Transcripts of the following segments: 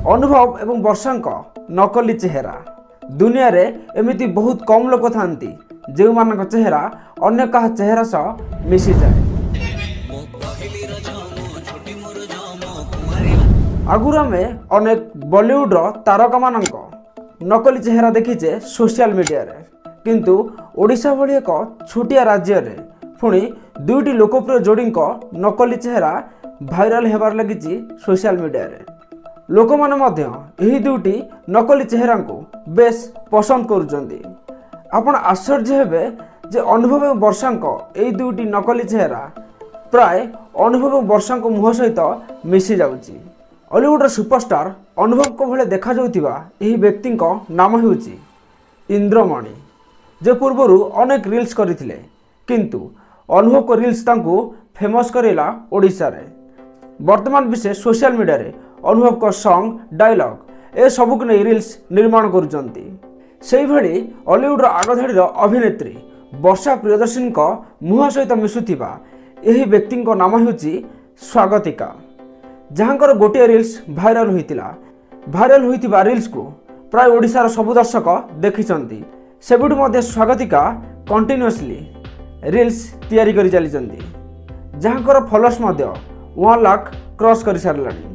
अनुभव एवं वर्षांक नकली चेहरा दुनिया रे एमिति बहुत कम लोक थांती जो मानक चेहरा अन्य कहा चेहरा सह मिसी जाए। आगुर आमे अनेक बॉलीवुड रो तारका मानक नकली चेहरा देखीचे सोशल मीडिया रे, किंतु ओडिशा भली एक छोटिया राज्य रे पुणी दुईटी लोकप्रिय जोड़ी नकली चेहरा भाइराल हेबार लगी सोशल मीडिया रे। लोक माने मध्य एही दुईटी नकली चेहरा को बेस पसंद करुचंदी। आपण आश्चर्य हेबे जे अनुभव एवं वर्षांक एही दुईटी नकली चेहरा प्राय अनुभव एवं वर्षांक मुह सहित मिसी जाउची। हॉलीवुड सुपरस्टार अनुभव को भले देखा जाउथिबा एही व्यक्ति नाम हेउची इंद्रमणि, जे पूर्वरु अनेक रील्स करथिले, किंतु अनुभव को रील्स तांको फेमस करेला ओडिशा रे। वर्तमान विशेष सोशल मीडिया रे अनुभव को सॉन्ग डायलॉग ए सबुक नहीं रील्स निर्माण करुचंती। सेही भली हॉलीवुड आगधाड़ी अभिनेत्री वर्षा प्रियदर्शनी को मुह सहित मिसुथिबा एही व्यक्ति नाम हेउची स्वागतिका, जहाँकर गोटे रील्स भाइराल होइतिला। भाइराल होइतिबा रील्स को प्राय ओडिशार सबु दर्शक देखिचंती। सेबुठु मध्ये स्वागतिका कंटिन्यूअसली रील्स तैयारी करि चलिचंती, जहाँकर फॉलोअर्स मध्ये 1 लाख क्रॉस कर सारलानी।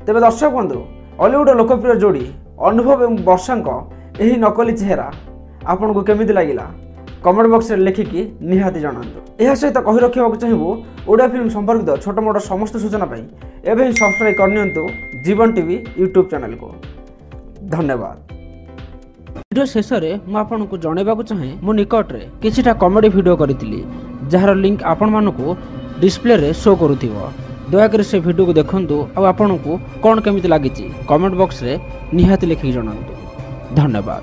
तेबे दर्शक बंधु, हॉलीवुड लोकप्रिय जोड़ी अनुभव एवं वर्षांक एही नकली चेहरा आपन को केमिति लागिला कमेंट बॉक्स रे लिखिकी निहाती जणांतु। एहा सहित कहि रखिबाक चाहिबो ओडिया फिल्म संपर्कित छोट मोट समस्त सूचना पाई एबे ही सब्सक्राइब करनियंतु जीवन टीवी यूट्यूब चैनल को। धन्यवाद। वीडियो शेष में मुझे जनवाक चाहे मो निकट रे किछिटा कॉमेडी वीडियो करी जार लिंक आपण मानकु डिस्प्ले रे शो करुथिबो। दयाकरी से वीडियो को देखंतु आ आपन को कोन केमिति लागिछि कमेंट बॉक्स रे निहाती लिखि जणांतु। धन्यवाद।